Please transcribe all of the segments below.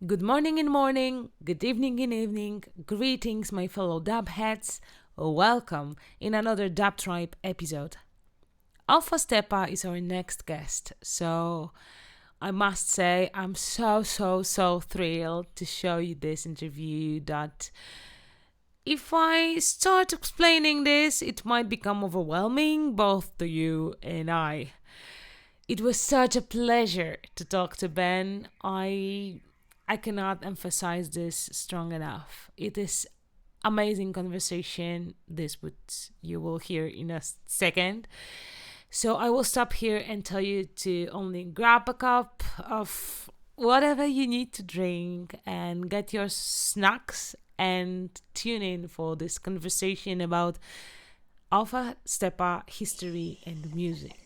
Good morning in morning, good evening in evening, greetings, my fellow dab heads. Welcome in another Dab Tribe episode. Alpha Steppa is our next guest, so I must say I'm so thrilled to show you this interview that if I start explaining this, it might become overwhelming both to you and I. It was such a pleasure to talk to Ben. I cannot emphasize this strong enough. It is amazing conversation. This what you will hear in a second. So I will stop here and tell you to only grab a cup of whatever you need to drink and get your snacks and tune in for this conversation about Alpha Steppa history and music.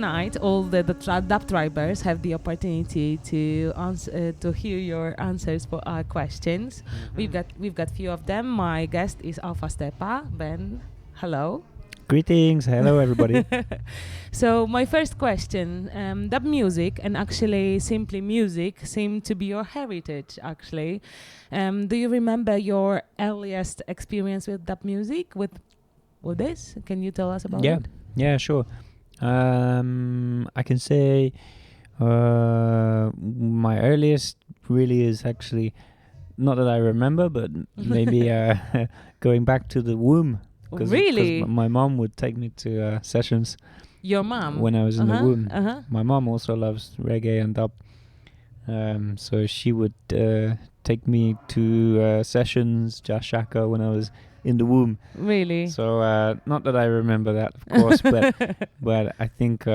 tonight, all the dub tribers have the opportunity to answer, to hear your answers for our questions. We've got few of them. My guest is Alpha Steppa. Ben, hello. Greetings, hello everybody. So my first question, dub music and actually simply music seem to be your heritage actually. Do you remember your earliest experience with dub music, with this? Can you tell us about it? Yeah, sure. I can say my earliest really is actually, not that I remember, but maybe going back to the womb. Really? Because my mom would take me to sessions. Your mom? When I was in the womb. My mom also loves reggae and dub. So she would take me to sessions, Jashaka, when I was in the womb. Really? So not that I remember that, of course, but I think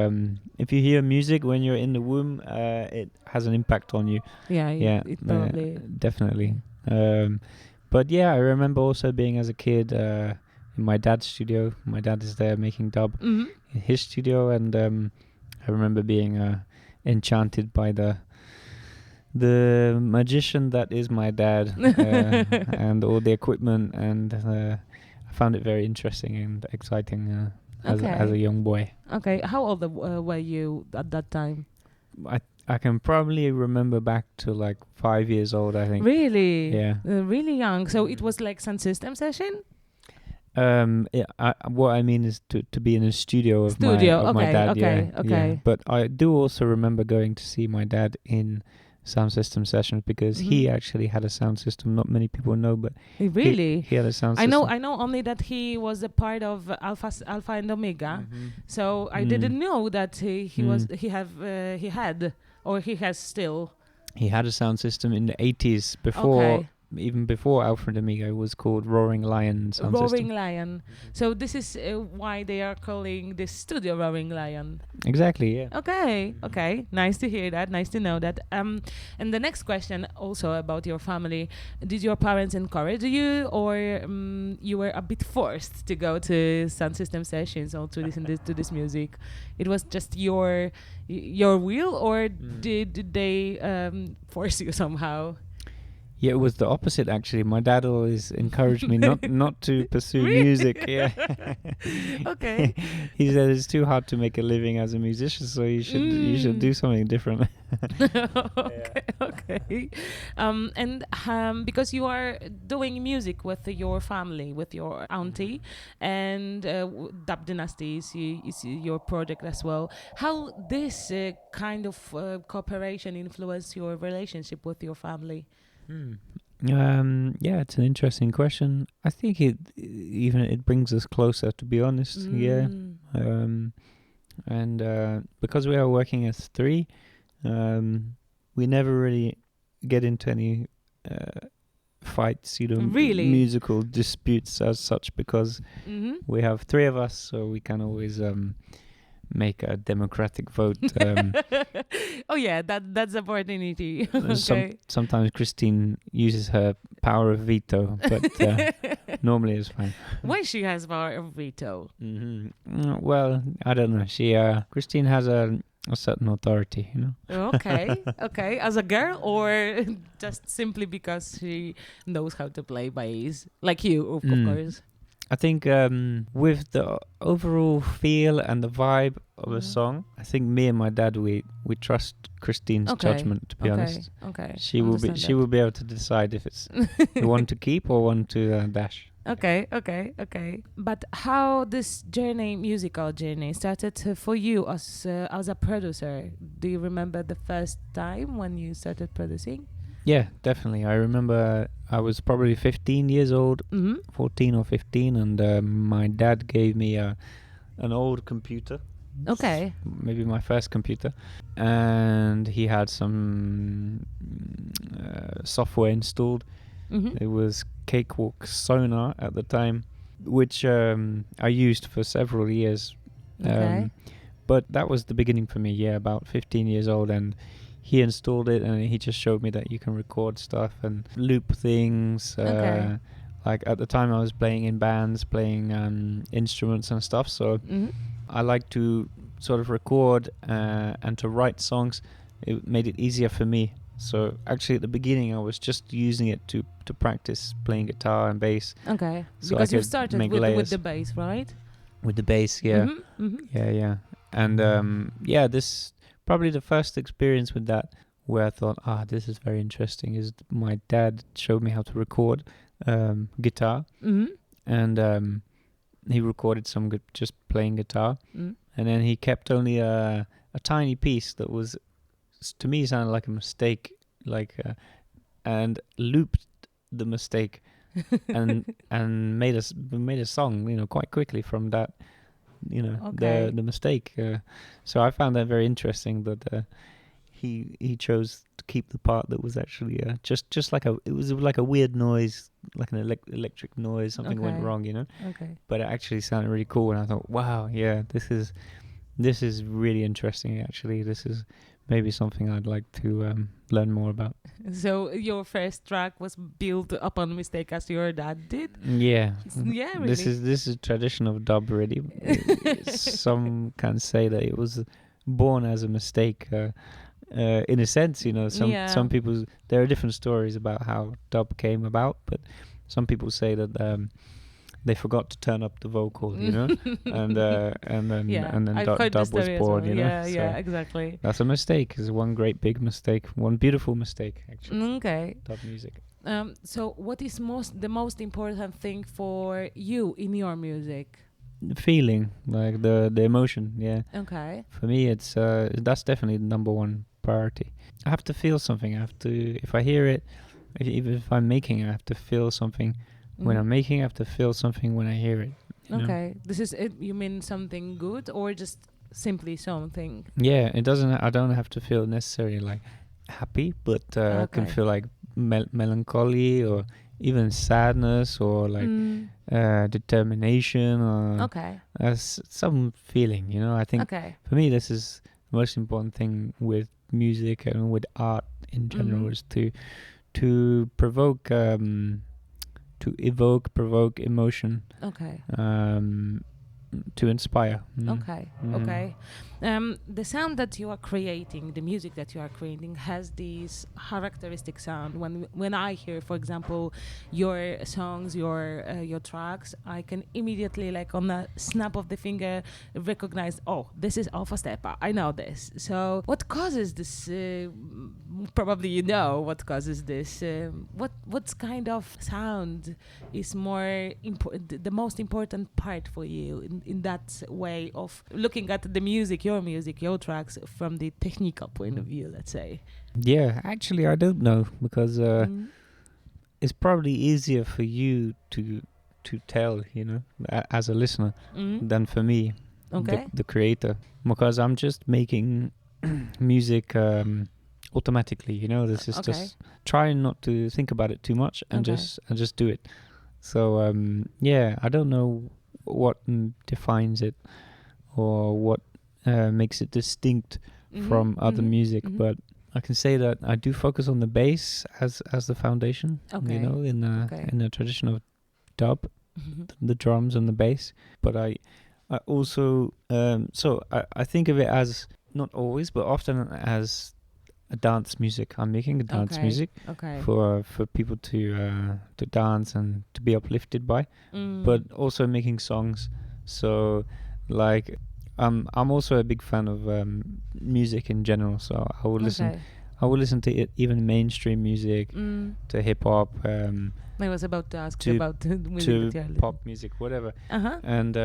if you hear music when you're in the womb, it has an impact on you. Yeah, it probably. Definitely. But yeah, I remember also being as a kid in my dad's studio. My dad is there making dub in his studio, and I remember being enchanted by the magician that is my dad and all the equipment, and I found it very interesting and exciting as a young boy. Okay, how old were you at that time? I can probably remember back to like 5 years old, I think. Really? Yeah. Really young. So it was like sound system session? What I mean is to be in a studio of my dad. Okay. Yeah. But I do also remember going to see my dad in sound system sessions, because he actually had a sound system. Not many people know, but really he had a sound system. I know only that he was a part of Alpha and Omega. So I didn't know that he has still. He had a sound system in the 80s before. Even before Alpha and Omega, it was called Roaring Lion sound system. Roaring Lion. So this is why they are calling this studio Roaring Lion. Exactly, yeah. Okay. Nice to hear that. Nice to know that. And the next question also about your family. Did your parents encourage you, or you were a bit forced to go to sound system sessions or to listen to this music? It was just your will, or did they force you somehow? Yeah, it was the opposite actually. My dad always encouraged me not to pursue music. Yeah. Okay. He said it's too hard to make a living as a musician, so you should do something different. Okay. And because you are doing music with your family, with your auntie, and Dub Dynasty is your project as well. How this kind of cooperation influenced your relationship with your family? Yeah, it's an interesting question. I think it brings us closer, to be honest. Yeah. And because we are working as three, we never really get into any fights, really? Musical disputes as such, because we have three of us, so we can always make a democratic vote. Oh yeah, that's opportunity. Okay. Sometimes Christine uses her power of veto, but normally it's fine. Why she has power of veto? Well, I don't know. Christine has a certain authority, Okay. As a girl, or just simply because she knows how to play bass, like you, of course. I think with the overall feel and the vibe of a song, I think me and my dad we trust Christine's judgment. To be honest, she will be able to decide if it's the one to keep or one to dash. Okay. But how this musical journey started for you as a producer? Do you remember the first time when you started producing? Yeah, definitely. I remember I was probably 15 years old, 14 or 15, and my dad gave me an old computer. Okay. Maybe my first computer. And he had some software installed. It was Cakewalk Sonar at the time, which I used for several years. But that was the beginning for me, about 15 years old, and he installed it, and he just showed me that you can record stuff and loop things. Like at the time I was playing in bands, playing instruments and stuff, so I like to sort of record and to write songs, it made it easier for me. So actually, at the beginning, I was just using it to practice playing guitar and bass. Okay. So Because I you could started make with layers the bass, right? with the bass, yeah, yeah. And this probably the first experience with that where I thought, this is very interesting. Is my dad showed me how to record guitar, and he recorded some just playing guitar, and then he kept only a tiny piece that was, to me, sounded like a mistake, and looped the mistake, and made a song, quite quickly from that, Okay. the mistake. So I found that very interesting that he chose to keep the part that was actually just like it was like a weird noise, like an electric noise. Something went Okay. wrong, Okay. but it actually sounded really cool, and I thought, wow, yeah, this is really interesting. Actually, this is maybe something I'd like to learn more about. So your first track was built upon mistake as your dad did? Yeah, Yeah, really. This is tradition of dub, really. Some can say that it was born as a mistake. In a sense, some people, there are different stories about how dub came about, but some people say that they forgot to turn up the vocal, and then I've heard dub this was story born, as well. Yeah, So yeah, exactly. that's a mistake. It's one great big mistake, one beautiful mistake, actually. Okay. Dub music. So what is the most important thing for you in your music? The feeling, like the emotion, yeah. Okay. For me, it's that's definitely the number one priority. I have to feel something. I have to, if I hear it, even if I'm making it, I have to feel something. When I'm making, I have to feel something when I hear it. Okay. This is it. You mean something good or just simply something? Yeah, it doesn't. I don't have to feel necessarily like happy, but I can feel like melancholy or even sadness or like determination or some feeling. I think for me, this is the most important thing with music and with art in general is to provoke. To provoke emotion. Okay. To inspire. Okay. The sound that you are creating, the music that you are creating, has this characteristic sound. When I hear, for example, your songs, your tracks, I can immediately, like on a snap of the finger, recognize. Oh, this is Alpha Steppa. I know this. So, what causes this? Probably you know what causes this. What kind of sound is more important? The most important part for you in that way of looking at the music, your tracks from the technical point of view, let's say? Yeah, actually, I don't know because it's probably easier for you to tell, as a listener, than for me, the creator, because I'm just making music automatically. This is just trying not to think about it too much and just do it. So I don't know what defines it or what makes it distinct from other music, but I can say that I do focus on the bass as the foundation. In the tradition of dub, the drums and the bass. But I also I think of it as, not always, but often, as a dance music. I'm making a dance music for people to dance and to be uplifted by, but also making songs. So, like, I'm also a big fan of music in general. So I will listen. I will listen to even mainstream music, to hip hop. I was about to ask about the music to pop music, whatever. And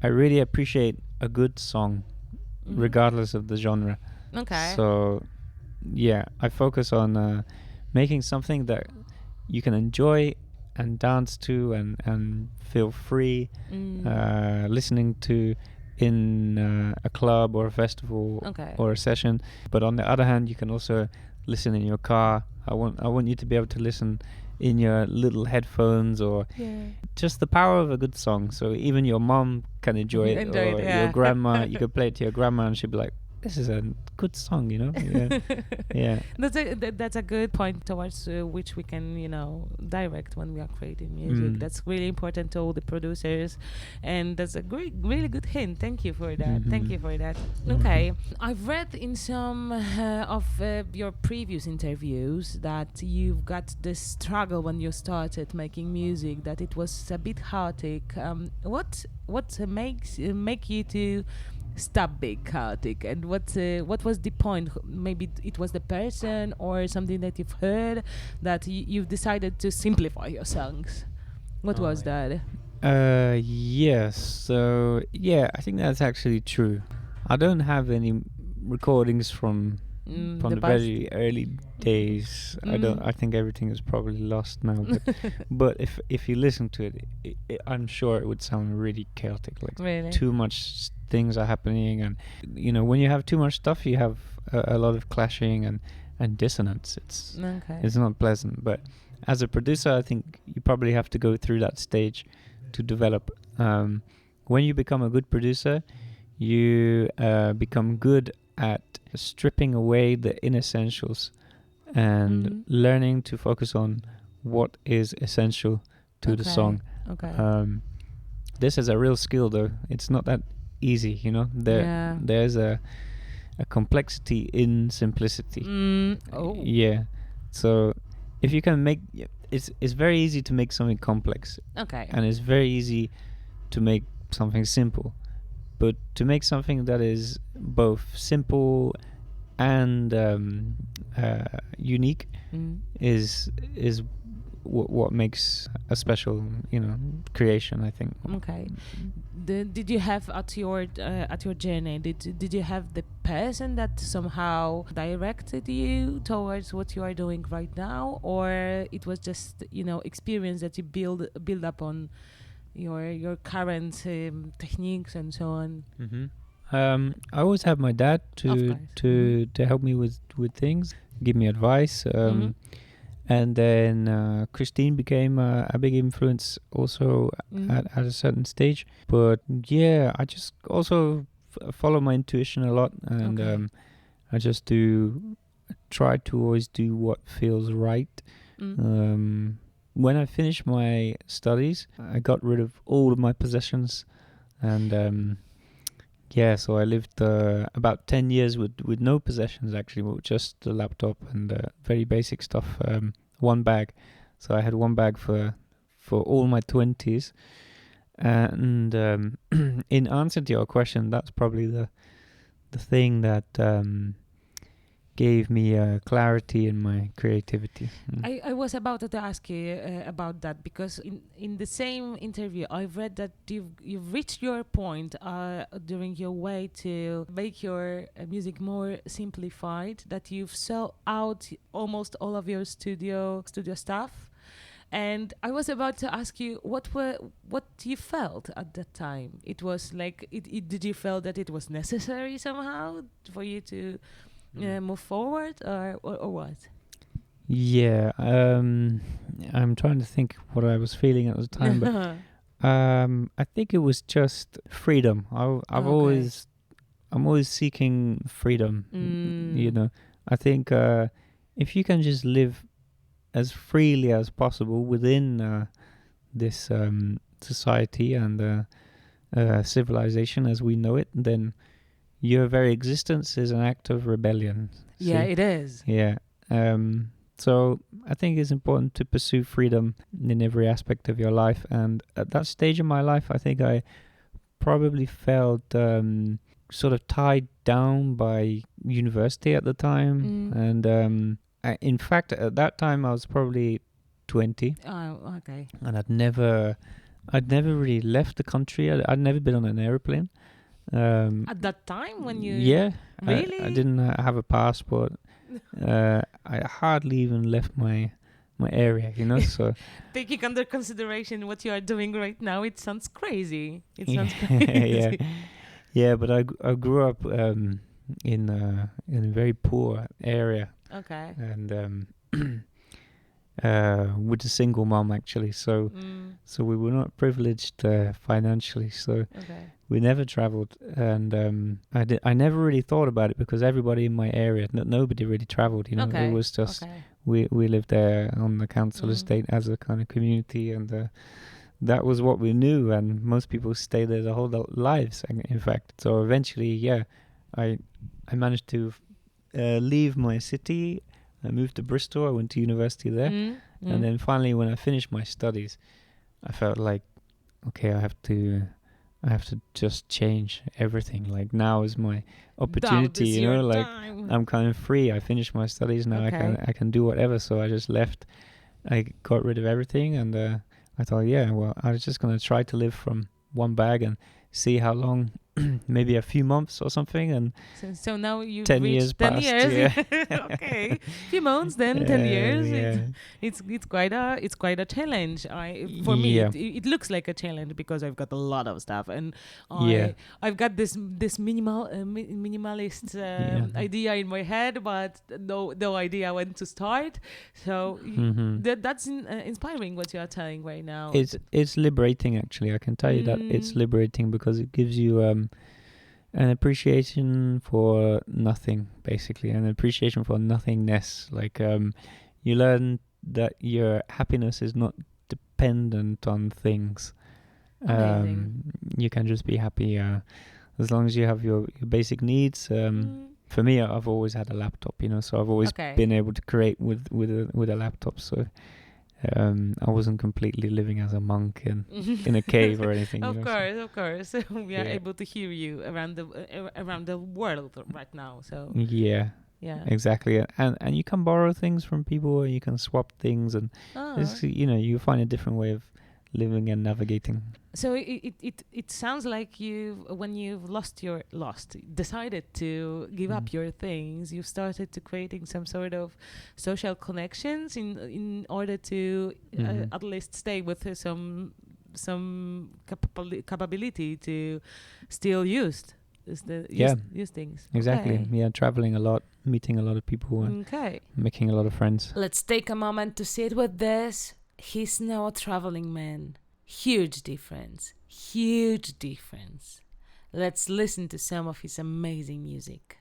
I really appreciate a good song, regardless of the genre. So, yeah, I focus on making something that you can enjoy and dance to and feel free listening to in a club or a festival or a session. But on the other hand, you can also listen in your car. I want you to be able to listen in your little headphones, or just the power of a good song. So even your mom can enjoy it, or your grandma. You could play it to your grandma and she'd be like, this is a good song, you know. Yeah, yeah. That's a good point towards which we can, direct when we are creating music. That's really important to all the producers, and that's a really good hint. Thank you for that. Thank you for that. Okay, I've read in some of your previous interviews that you've got this struggle when you started making music, that it was a bit chaotic. What makes make you to stop being chaotic, and what was the point? Maybe it was the person or something that you've heard that you've decided to simplify your songs. What was that? Yes. So yeah, I think that's actually true. I don't have any recordings from The the past? very early days. I think everything is probably lost now. But if you listen to it, I'm sure it would sound really chaotic. Like Really? too much things are happening, and when you have too much stuff, you have a lot of clashing and dissonance. It's not pleasant. But as a producer, I think you probably have to go through that stage to develop. When you become a good producer, you become good at stripping away the inessentials and learning to focus on what is essential to the song. Okay. This is a real skill, though. It's not that easy, There's a complexity in simplicity. Yeah. So if you can make it's very easy to make something complex. Okay. And it's very easy to make something simple. But to make something that is both simple and unique is what makes a special, creation, I think. Okay. Did you have at your journey? Did you have the person that somehow directed you towards what you are doing right now, or it was just experience that you build up on your current techniques and so on? I always have my dad to help me with things, give me advice. And then Christine became a big influence also at a certain stage. But yeah, I just also follow my intuition a lot, and I just try to always do what feels right. When I finished my studies, I got rid of all of my possessions, and so I lived about 10 years with no possessions, actually, with just the laptop and very basic stuff. One bag. So I had one bag for all my 20s. And in answer to your question, that's probably the thing that gave me clarity in my creativity. I was about to ask you about that, because in the same interview I've read that you've reached your point during your way to make your music more simplified, that you've sold out almost all of your studio stuff. And I was about to ask you what you felt at that time. It was like did you feel that it was necessary somehow for you to move forward, or what? Yeah, I'm trying to think what I was feeling at the time, but I think it was just freedom. I'm always seeking freedom. I think if you can just live as freely as possible within this society and civilization as we know it, then your very existence is an act of rebellion. Yeah, it is. Yeah. So I think it's important to pursue freedom in every aspect of your life. And at that stage of my life, I think I probably felt sort of tied down by university at the time. And in fact, at that time, I was probably 20. Oh, okay. And I'd never really left the country. I'd never been on an airplane. At that time, when you... Yeah. Really? I didn't have a passport. I hardly even left my area, so... Taking under consideration what you are doing right now, it sounds crazy. It sounds crazy. Yeah, but I grew up in a very poor area. Okay. And with a single mom actually. So we were not privileged financially. So we never traveled, and I never really thought about it because everybody in my area, nobody really traveled. It was just we lived there on the council estate as a kind of community, and that was what we knew. And most people stay there their whole lives, in fact. So eventually, I managed to leave my city. I moved to Bristol. I went to university there, and then finally, when I finished my studies, I felt like, okay, I have to just change everything. Like, now is my opportunity. I'm kind of free. I finished my studies now. I can do whatever. So I just left. I got rid of everything, and I thought, I was just gonna try to live from one bag and see how long. Maybe a few months or something, and so now you've 10 years reached 10 passed, years. yeah. Okay, few months, then 10 years. Yeah. It's quite a challenge. For me, it looks like a challenge because I've got a lot of stuff, and I've got this minimalist idea in my head, but no idea when to start. So that's inspiring what you are telling right now. It's liberating, actually. I can tell you that it's liberating because it gives you an appreciation for nothing, basically, an appreciation for nothingness. Like, you learn that your happiness is not dependent on things. You can just be happy as long as you have your basic needs. For me, I've always had a laptop, so I've always been able to create with a laptop. So I wasn't completely living as a monk in a cave or anything. Of course. We are able to hear you around the world right now. So yeah, exactly. And you can borrow things from people, and you can swap things, and you find a different way of living and navigating. So it sounds like when you've decided to give up your things, you started to creating some sort of social connections in order to at least stay with some capability to still use things. Exactly. Okay. Yeah, traveling a lot, meeting a lot of people, and making a lot of friends. Let's take a moment to sit with this. He's now a traveling man. Huge difference. Let's listen to some of his amazing music.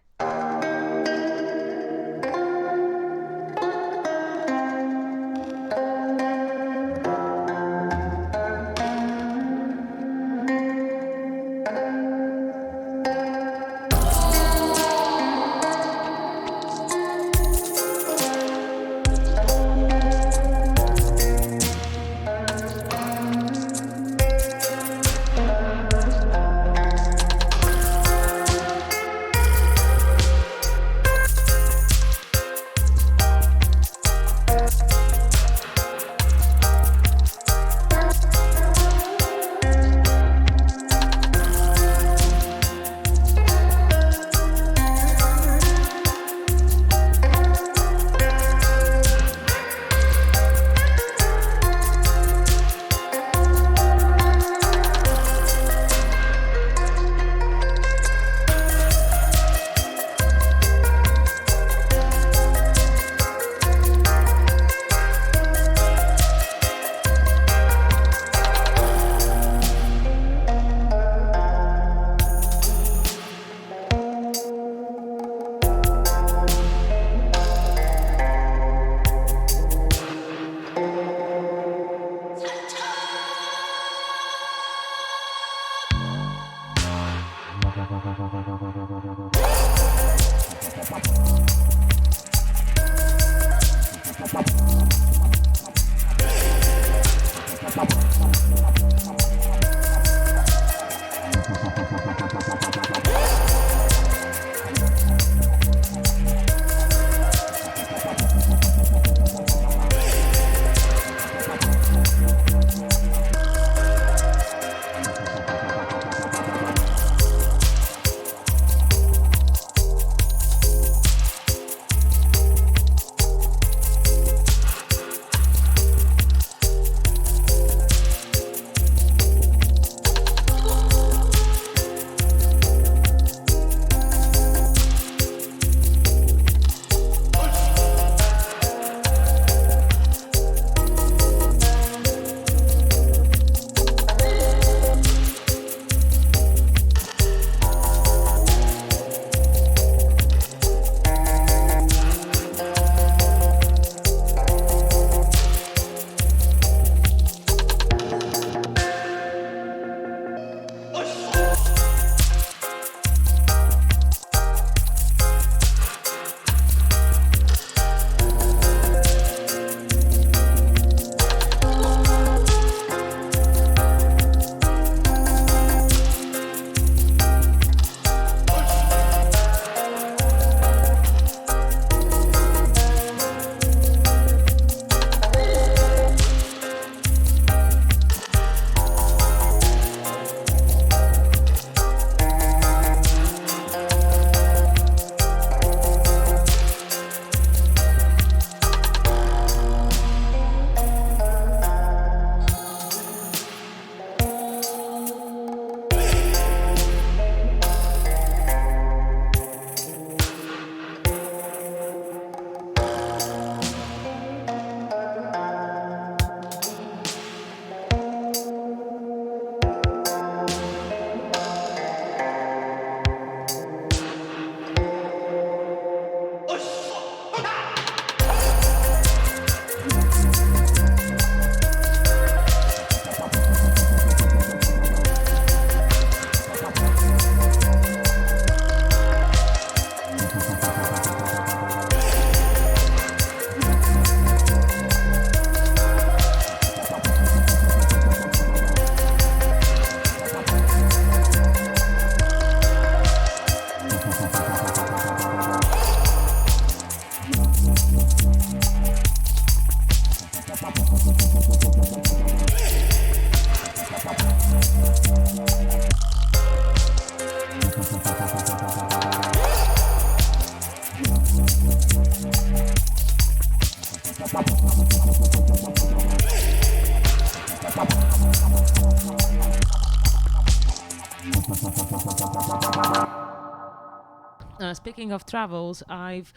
Speaking of travels, I've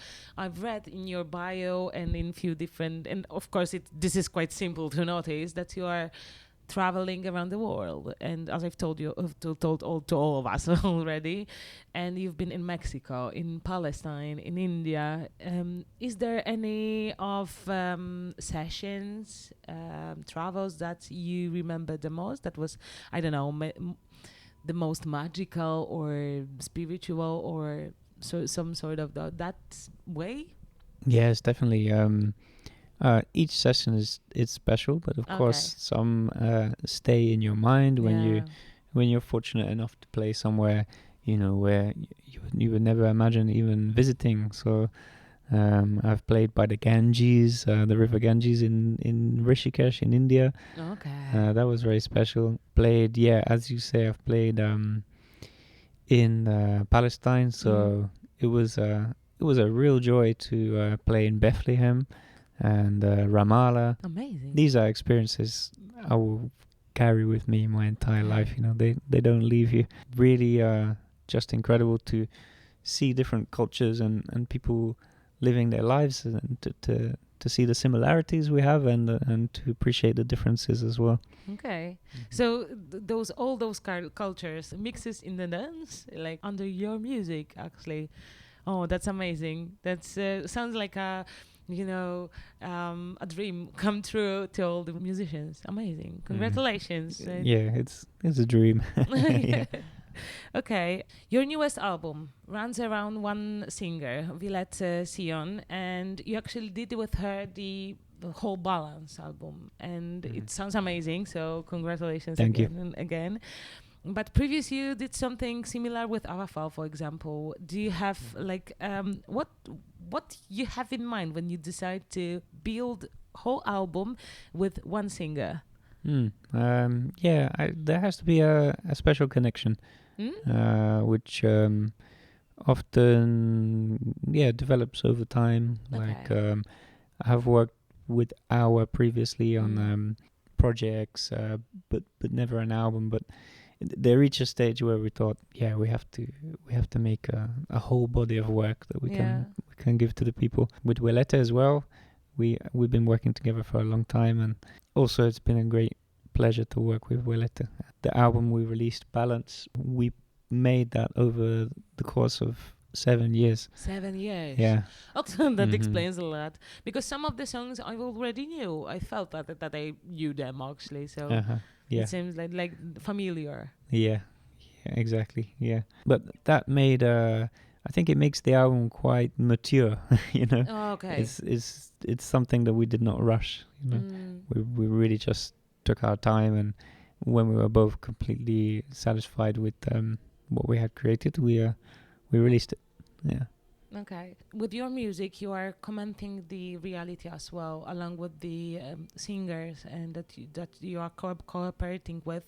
read in your bio and in few different, and of course this is quite simple to notice that you are traveling around the world, and as I've told you, to all of us already, and you've been in Mexico, in Palestine, in India. Is there any of sessions, travels that you remember the most? That was, I don't know, the most magical or spiritual or some sort of that way? Yes, definitely. Each session is special, but of course some stay in your mind when you're fortunate enough to play somewhere, where you would never imagine even visiting. So I've played by the Ganges, the river Ganges in Rishikesh in India. Okay. That was very special. Played, as you say, I've played in Palestine. So it was a real joy to play in Bethlehem and Ramallah. Amazing. These are experiences I will carry with me my entire life. They don't leave you. Really, just incredible to see different cultures and people living their lives, and to see the similarities we have, and to appreciate the differences as well. Okay, so all those cultures mixes in the dance, like under your music, actually. Oh, that's amazing. That's sounds like a dream come true to all the musicians. Amazing. Congratulations. Yeah, it's a dream. Yeah. Okay, your newest album runs around one singer, Villette Sion, and you actually did with her the whole Balance album, and it sounds amazing. So congratulations. Thank again you. and again. But previous you did something similar with Alpha, for example. Do you have what you have in mind when you decide to build whole album with one singer? There has to be a special connection, which often develops over time. Okay. Like I have worked with Our previously on projects, but never an album. But they reached a stage where we thought, we have to make a whole body of work that we can give to the people. With Willetta as well, we've been working together for a long time, and also it's been a great pleasure to work with Willetta. The album we released, Balance, we made that over the course of 7 years. 7 years. Yeah. Okay, that explains a lot. Because some of the songs I already knew. I felt that I knew them actually. So it seems like familiar. Yeah, exactly. Yeah. But that made I think it makes the album quite mature. Oh, okay. It's something that we did not rush. We really just took our time, and when we were both completely satisfied with what we had created, we released it. Yeah. Okay. With your music, you are commenting the reality as well, along with the singers, and that you are cooperating with.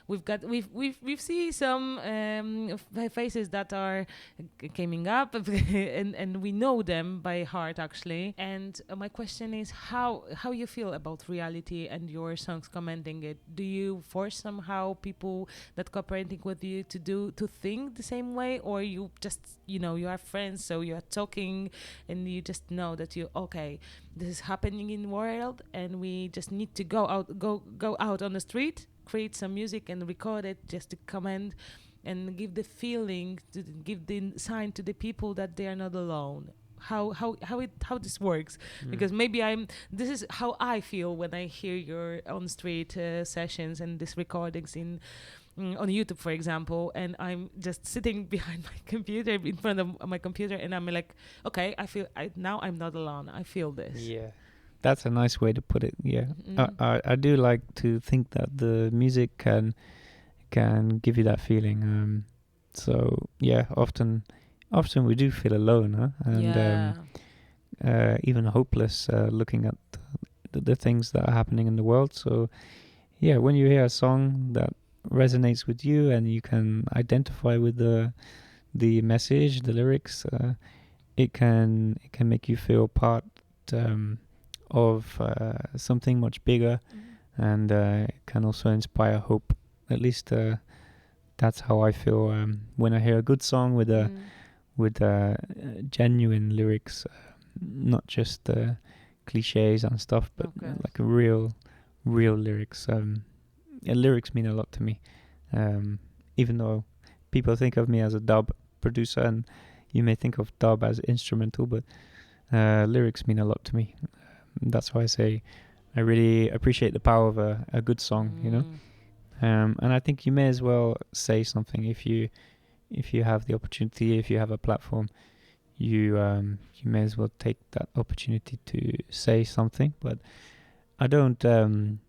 We've seen some faces that are coming up, and we know them by heart actually. And my question is, how you feel about reality and your songs commenting it? Do you force somehow people that cooperating with you to think the same way, or you just you are friends, so you are talking and you just know that this is happening in the world, and we just need to go out on the street, create some music and record it, just to comment and give the feeling, to give the sign to the people that they are not alone. How this works, because maybe this is how I feel when I hear your on street sessions and these recordings on YouTube, for example, and I'm just sitting behind my computer, in front of my computer, and I'm like, okay, now I'm not alone. I feel this. Yeah, that's a nice way to put it. Yeah, I do like to think that the music can give you that feeling. So yeah, often we do feel alone, and even hopeless, looking at the things that are happening in the world. So yeah, when you hear a song that resonates with you and you can identify with the message, the lyrics, it can make you feel part of something much bigger, and it can also inspire hope, at least that's how I feel when I hear a good song with a genuine lyrics, not just cliches and stuff, but like a real lyrics. Lyrics mean a lot to me, even though people think of me as a dub producer, and you may think of dub as instrumental, but lyrics mean a lot to me. That's why I say I really appreciate the power of a good song, you know. And I think you may as well say something if you have the opportunity, if you have a platform, you may as well take that opportunity to say something. But I don't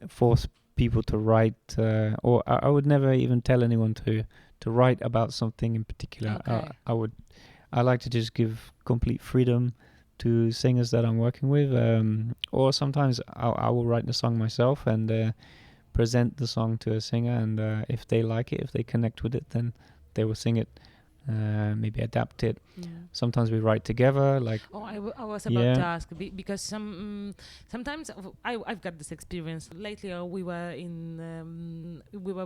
force people to write, or I would never even tell anyone to write about something in particular. I like to just give complete freedom to singers that I'm working with, or sometimes I will write the song myself and present the song to a singer, and if they like it, if they connect with it, then they will sing it, maybe adapt it. Sometimes we write together, like I was about to ask because sometimes I've got this experience lately. We were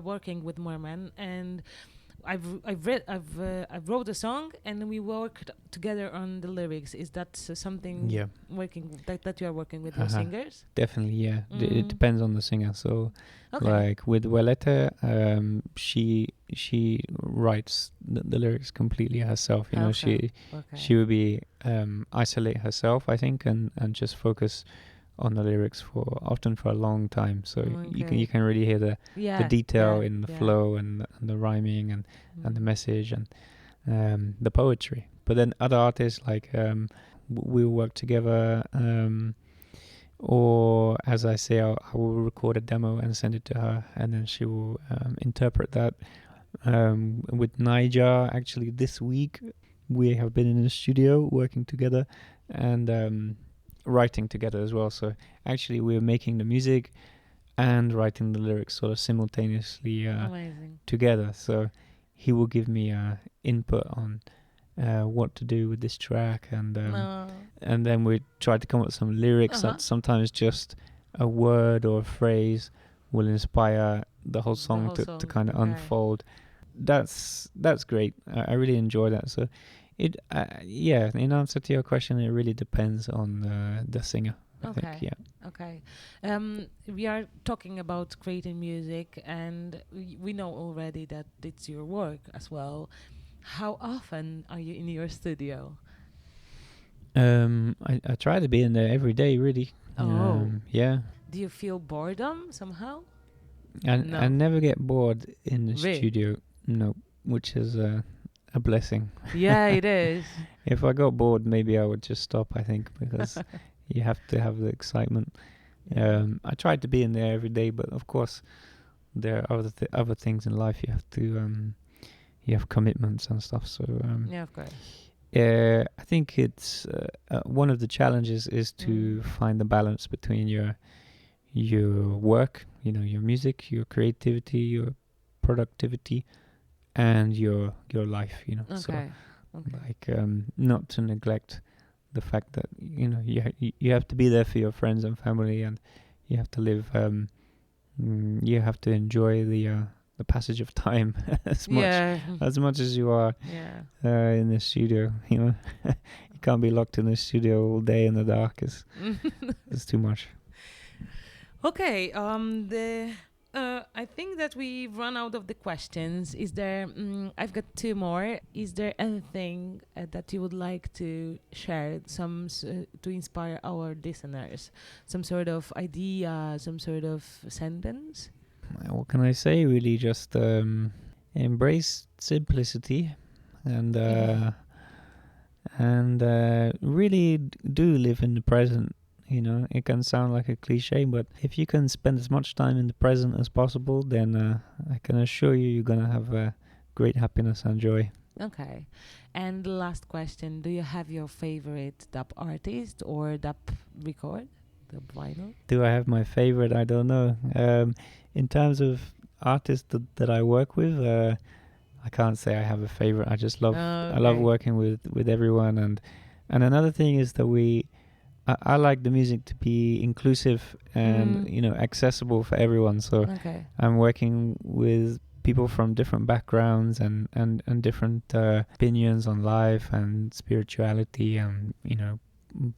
working with Merman, and I've wrote a song and we worked together on the lyrics. Is that something working that you are working with your singers? Definitely, yeah. It depends on the singer. So, like with Waleta, she writes the lyrics completely herself. You know, she would be isolate herself, I think, and just focus on the lyrics often for a long time, so you can really hear the detail in the flow and the rhyming and the message and the poetry. But then other artists, like we'll work together, or as I say, I will record a demo and send it to her, and then she will interpret that. With Niger, actually this week we have been in the studio working together and writing together as well. So actually we're making the music and writing the lyrics sort of simultaneously together. So he will give me input on what to do with this track, and then we try to come up with some lyrics that sometimes just a word or a phrase will inspire the whole song to kind of unfold. That's great. I really enjoy that. So it in answer to your question, it really depends on the singer. I think. Okay. We are talking about creating music, and we know already that it's your work as well. How often are you in your studio? I try to be in there every day, really. Yeah. Do you feel boredom somehow? I never get bored in the studio. No, which is a blessing. Yeah, it is. If I got bored, maybe I would just stop, I think, because you have to have the excitement. I try to be in there every day, but of course there are other things in life. You have to you have commitments and stuff. So of course. I think it's one of the challenges is to find the balance between your work, your music, your creativity, your productivity, and your life, So like not to neglect the fact that you have to be there for your friends and family, and you have to live you have to enjoy the passage of time as much as you are in the studio. You can't be locked in the studio all day in the dark. It's too much. Okay, I think that we've run out of the questions. Is there? I've got two more. Is there anything that you would like to share, to inspire our listeners? Some sort of idea, some sort of sentence? What can I say? Really, just embrace simplicity, and really do live in the present. It can sound like a cliche, but if you can spend as much time in the present as possible, then I can assure you're gonna have great happiness and joy. Okay. And the last question, do you have your favorite dub artist or dub record, dub vinyl? Do I have my favorite? I don't know. In terms of artists that I work with, I can't say I have a favorite. I just love I love working with everyone, and another thing is that I like the music to be inclusive and accessible for everyone. So I'm working with people from different backgrounds and different opinions on life and spirituality and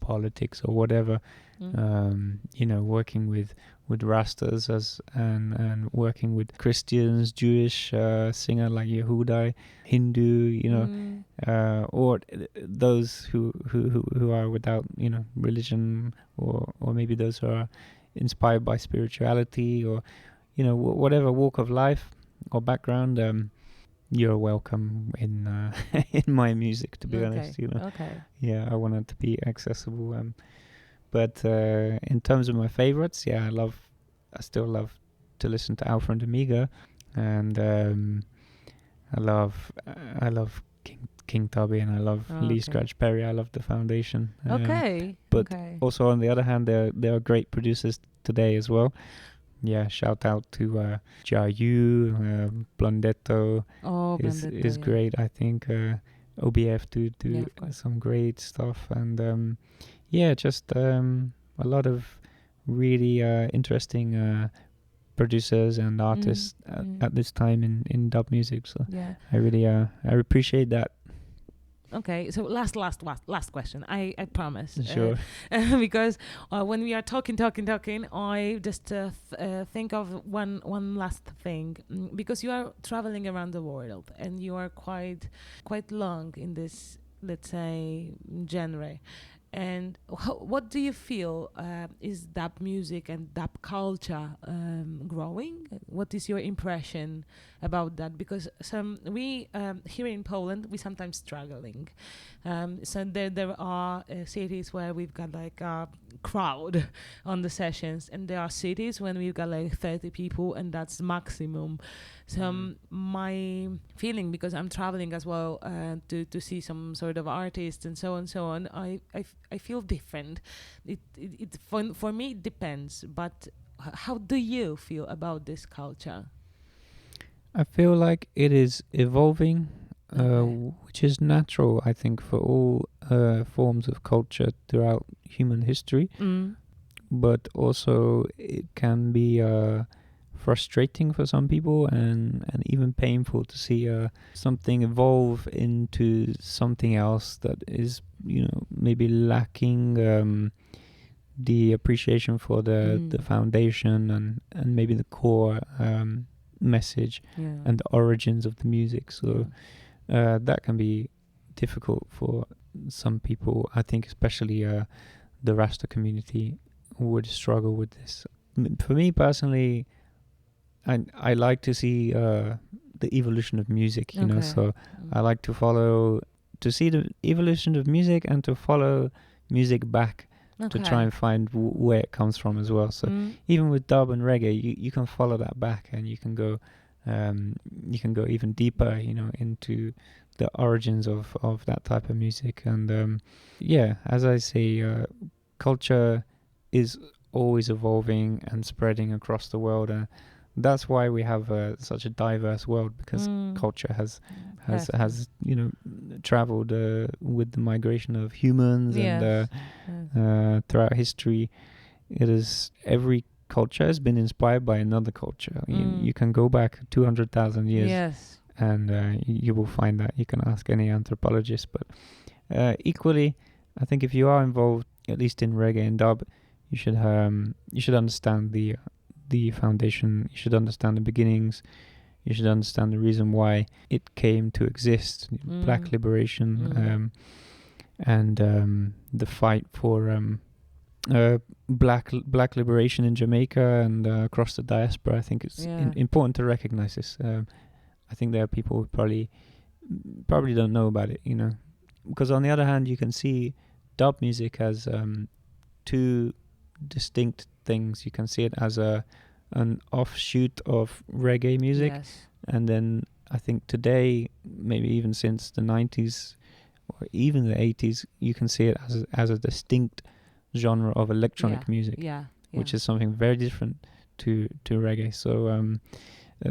politics or whatever. Working with Rastas and working with Christians, Jewish singer like Yehudai, Hindu, or those who are without religion, or maybe those who are inspired by spirituality, or whatever walk of life or background. You're welcome in in my music, to be honest. Okay. Yeah, I want it to be accessible. But in terms of my favorites, yeah, I still love to listen to Alpha and Omega, and I love King Tubby, and I love Lee Scratch Perry. I love the Foundation. But also on the other hand, there are great producers today as well. Yeah, shout out to Jayu, Blondetto. Is great. I think OBF do some great stuff, and just a lot of really interesting producers and artists at this time in dub music. So I really I appreciate that. Okay, so last question. I promise. Sure. Because when we are talking, I just think of one last thing. Because you are traveling around the world and you are quite long in this, let's say, genre. And what do you feel is dub music and dub culture growing? What is your impression about that? Because we here in Poland, we sometimes struggling. So there are cities where we've got like a crowd on the sessions, and there are cities when we've got like 30 people, and that's maximum. So my feeling, because I'm traveling as well to see some sort of artists and so on, I feel different. It for me it depends. But how do you feel about this culture? I feel like it is evolving, which is natural, I think, for all forms of culture throughout human history. But also it can be frustrating for some people, and even painful to see something evolve into something else that is maybe lacking the appreciation for the foundation and maybe the core message and the origins of the music. So that can be difficult for some people. I think especially the Rasta community would struggle with this. For me personally, I like to see the evolution of music, so I like to see the evolution of music and to follow music back to try and find where it comes from as well. So even with dub and reggae, you can follow that back, and you can go even deeper, into the origins of that type of music. And as I say, culture is always evolving and spreading across the world. That's why we have such a diverse world, because culture has traveled with the migration of humans, and throughout history, every culture has been inspired by another culture. You can go back 200,000 years, and you will find that. You can ask any anthropologist, but equally, I think if you are involved, at least in reggae and dub, you should understand the foundation. You should understand the beginnings. You should understand the reason why it came to exist. Black liberation, and the fight for black liberation in Jamaica and across the diaspora. I think it's important to recognize this. I think there are people who probably don't know about it, because on the other hand, you can see dub music as two distinct things. You can see it as an offshoot of reggae music, and then I think today, maybe even since the 90s or even the 80s, you can see it as a distinct genre of electronic music, which is something very different to reggae. So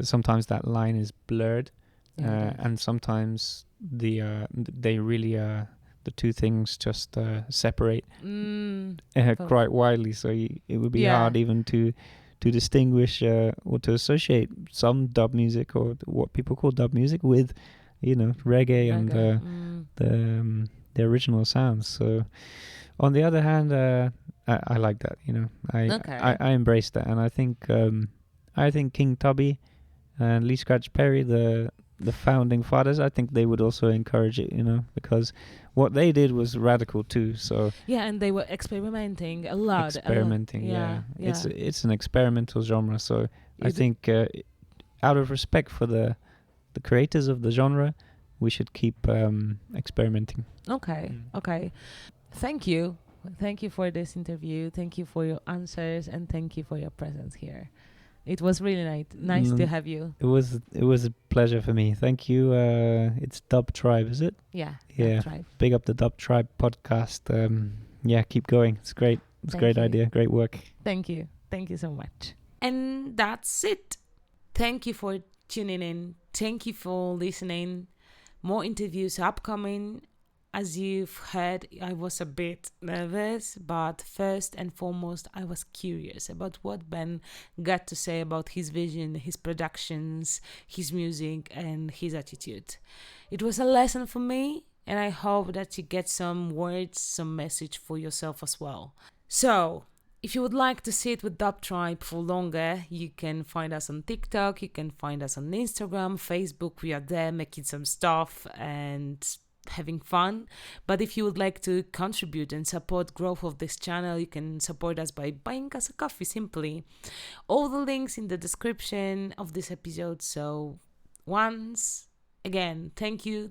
sometimes that line is blurred, and sometimes they really the two things just separate quite widely. So it would be hard even to distinguish or to associate some dub music or what people call dub music with, reggae and the original sounds. So, on the other hand, I like that. I embrace that, and I think King Tubby and Lee Scratch Perry, the founding fathers, I think they would also encourage it, because what they did was radical too. So and they were experimenting a lot. Yeah. It's an experimental genre. So I think out of respect for the creators of the genre, we should keep experimenting. Okay. Thank you for this interview. Thank you for your answers, and thank you for your presence here. It was really nice to have you. It was a pleasure for me. Thank you. It's Dub Tribe, is it? Yeah. Dub Tribe. Big up the Dub Tribe podcast. Keep going. It's great. It's a great idea. Great work. Thank you. Thank you so much. And that's it. Thank you for tuning in. Thank you for listening. More interviews upcoming. As you've heard, I was a bit nervous, but first and foremost, I was curious about what Ben got to say about his vision, his productions, his music, and his attitude. It was a lesson for me, and I hope that you get some words, some message for yourself as well. So, if you would like to sit with Dub Tribe for longer, you can find us on TikTok, you can find us on Instagram, Facebook. We are there making some stuff and having fun. But if you would like to contribute and support growth of this channel, you can support us by buying us a coffee simply. All the links in the description of this episode. So once again, thank you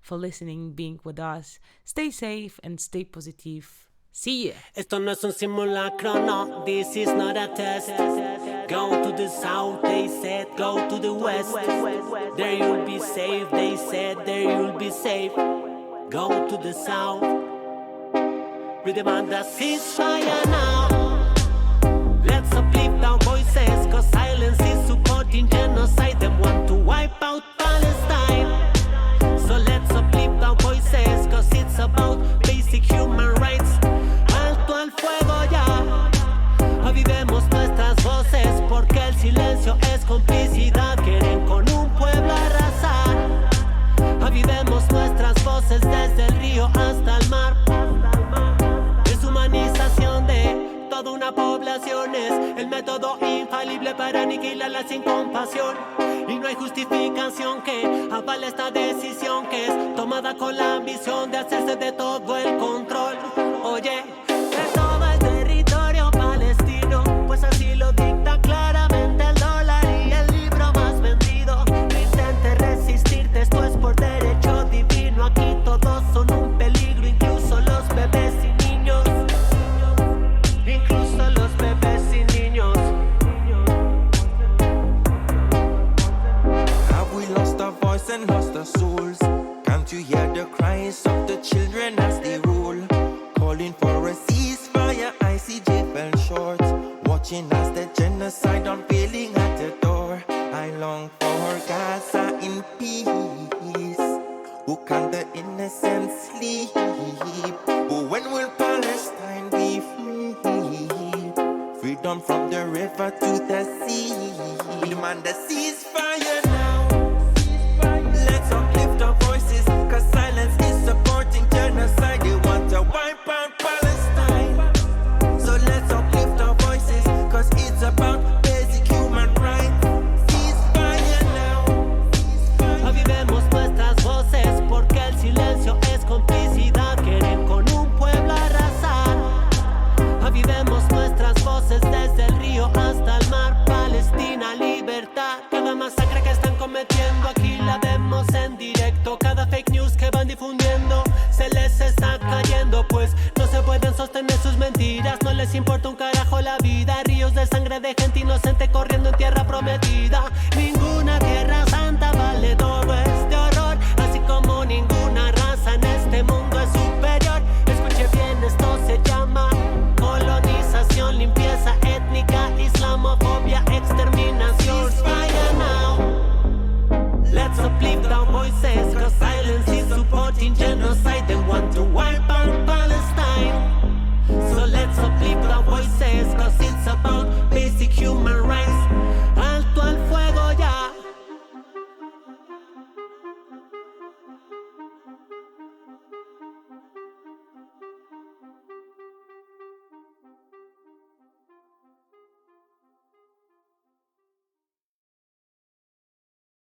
for listening, being with us. Stay safe and stay positive. See ya. Esto no es un simulacro, no, this is not a test. Go to the south, they said, go to the west. There you'll be safe, they said, there you'll be safe. Go to the south. We demand a ceasefire now. Let's uplift our voices, cause silence is supporting genocide. Them want to wipe out Palestine. So let's uplift our voices, cause it's about basic human rights. Alto al fuego ya. Avivemos nuestras voces, porque el silencio es complicidad. Quieren con un pueblo arrasar. Avivemos nuestras voces desde el río hasta el mar. Deshumanización de toda una población es el método infalible para aniquilarla sin compasión. Y no hay justificación que avale esta decisión que es tomada con la ambición de hacerse de todo el control. Oye, de todo el territorio palestino, pues así lo dicta claramente el dólar y el libro más vendido. No intentes resistirte, esto es por derecho divino. Aquí todos son un peligro, incluso los bebés y niños. Incluso los bebés y niños. Have we lost our voice and lost our souls? Can't you hear the cries of the children as they roll? Calling for a ceasefire, ICJ fell short. Watching as the genocide unveiling at the door. I long for Gaza in peace. Who can the innocent sleep? Oh, when will Palestine be free? Freedom from the river to the sea. We demand a ceasefire now. Let's uplift our voices, cause silence is supporting genocide. They want to wipe out Palestine. So let's uplift our voices, cause it's about basic human rights. Ceasefire now. Avivemos nuestras voces, porque el silencio es complicidad. Quieren con un pueblo arrasar. Avivemos nuestras voces desde el río hasta el mar. Palestina, libertad. Cada masacre que están cometiendo aquí la vemos en directo. Cada fake news que van difundiendo se les está cayendo, pues no se pueden sostener sus mentiras. No les importa un carajo la vida. Ríos de sangre de gente inocente corriendo en tierra prometida.